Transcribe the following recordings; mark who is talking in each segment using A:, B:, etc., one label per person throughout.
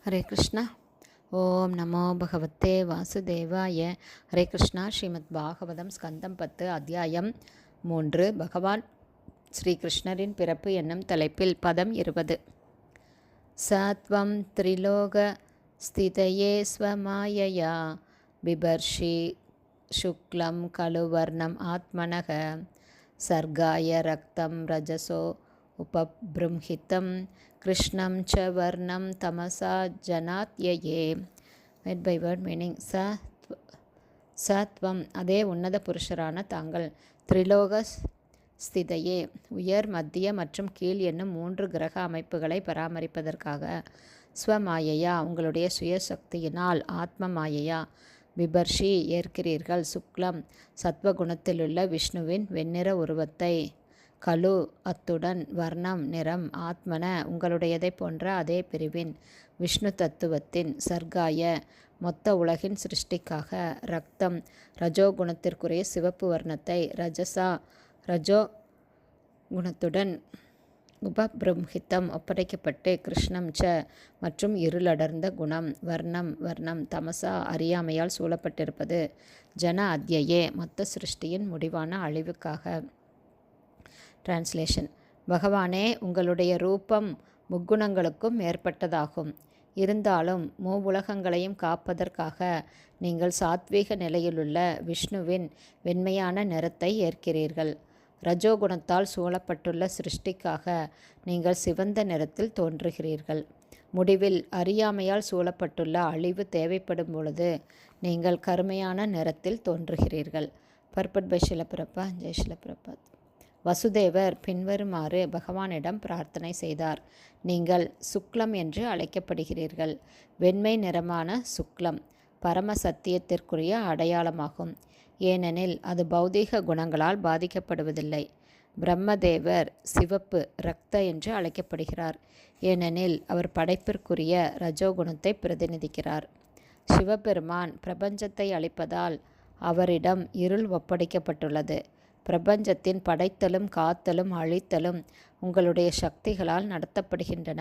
A: ஹரே கிருஷ்ணா. ஓம் நமோ பகவத்தே வாசுதேவாய. ஹரே கிருஷ்ணா. ஸ்ரீமத் பாகவதம் ஸ்கந்தம் 10 அத்தியாயம் 3 பகவான் ஸ்ரீகிருஷ்ணரின் பிறப்பு என்னும் தலைப்பில் பதம் 20. சத்வம் திரிலோக ஸ்திதயே ஸ்வமாயயா பிபர்ஷி சுக்லம் கலுவர்ணம் ஆத்மனக சர்காய ரக்தம் ரஜசோ உபப்ரும்ஹிதம் கிருஷ்ணம் ச வர்ணம் தமசா ஜனாத்யயே. Word by word meaning. சத்வம் அதே உன்னத புருஷரான தாங்கள், திரிலோக ஸ்திதையே உயர் மத்திய மற்றும் கீழ் என்னும் 3 கிரக அமைப்புகளை பராமரிப்பதற்காக, ஸ்வமாயையா உங்களுடைய சுயசக்தியினால், ஆத்ம மாயையா பிபர்ஷி ஏற்கிறீர்கள், சுக்லம் சத்வகுணத்திலுள்ள விஷ்ணுவின் வெண்ணிற உருவத்தை, கலு அத்துடன் வர்ணம் நிறம், ஆத்மன உங்களுடையதை போன்ற அதே பிரிவின் விஷ்ணு தத்துவத்தின், சர்காய மொத்த உலகின் சிருஷ்டிக்காக, ரக்தம் ரஜோகுணத்திற்குரிய சிவப்பு வர்ணத்தை, ரஜசா ரஜோ குணத்துடன் உபப்ரம்ஹிதம் ஒப்படைக்கப்பட்டு, கிருஷ்ணம் ச மற்றும் இருளடர்ந்த குணம், வர்ணம் தமசா அறியாமையால் சூழப்பட்டிருப்பது, ஜன அத்யயே மொத்த சிருஷ்டியின் முடிவான அழிவுக்காக. டிரான்ஸ்லேஷன். பகவானே, உங்களுடைய ரூபம் முக்குணங்களுக்கும் மேற்பட்டதாகும். இருந்தாலும் மூவுலகங்களையும் காப்பதற்காக நீங்கள் சாத்வீக நிலையிலுள்ள விஷ்ணுவின் வெண்மையான நிறத்தை ஏற்கிறீர்கள். ரஜோகுணத்தால் சூழப்பட்டுள்ள சிருஷ்டிக்காக நீங்கள் சிவந்த நிறத்தில் தோன்றுகிறீர்கள். முடிவில் அறியாமையால் சூழப்பட்டுள்ள அழிவு தேவைப்படும் பொழுது நீங்கள் கருமையான நிறத்தில் தோன்றுகிறீர்கள். பர்பட் பை ஷில பிரபா. ஜெய் ஷில பிரபாத். வசுதேவர் பின்வருமாறு பகவானிடம் பிரார்த்தனை செய்தார். நீங்கள் சுக்லம் என்று அழைக்கப்படுகிறீர்கள். வெண்மை நிறமான சுக்லம் பரம சத்தியத்திற்குரிய அடையாளமாகும். ஏனெனில் அது பௌதீக குணங்களால் பாதிக்கப்படுவதில்லை. பிரம்மதேவர் சிவப்பு ரக்த என்று அழைக்கப்படுகிறார். ஏனெனில் அவர் படைப்பிற்குரிய ரஜோகுணத்தை பிரதிநிதிக்கிறார். சிவபெருமான் பிரபஞ்சத்தை அளிப்பதால் அவரிடம் இருள் ஒப்படைக்கப்பட்டுள்ளது. பிரபஞ்சத்தின் படைத்தலும் காத்தலும் அழித்தலும் உங்களுடைய சக்திகளால் நடத்தப்படுகின்றன.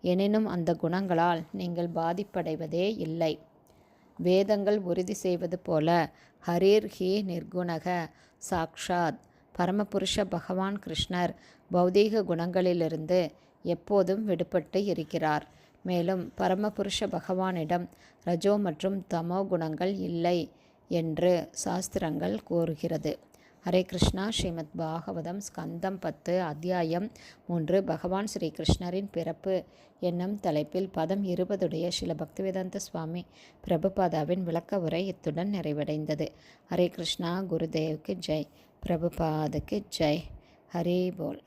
A: எனினும் அந்த குணங்களால் நீங்கள் பாதிப்படைவதே இல்லை. வேதங்கள் உறுதி செய்வது போல, ஹரீர் ஹி நிர்குணக சாக்ஷாத் பரமபுருஷ பகவான் கிருஷ்ணர் பௌதீக குணங்களிலிருந்து எப்போதும் விடுபட்டு இருக்கிறார். மேலும் பரமபுருஷ பகவானிடம் ரஜோ மற்றும் தமோ குணங்கள் இல்லை என்று சாஸ்திரங்கள் கூறுகிறது. ஹரே கிருஷ்ணா. ஸ்ரீமத் பாகவதம் ஸ்கந்தம் 10 அத்தியாயம் 3 பகவான் ஸ்ரீகிருஷ்ணரின் பிறப்பு என்னும் தலைப்பில் பதம் 20 ஸ்ரீல பக்திவேதாந்த சுவாமி பிரபுபாதாவின் விளக்க உரை இத்துடன் நிறைவடைந்தது. ஹரே கிருஷ்ணா. குருதேவுக்கு ஜெய். பிரபுபாதுக்கு ஜெய். ஹரி போல்.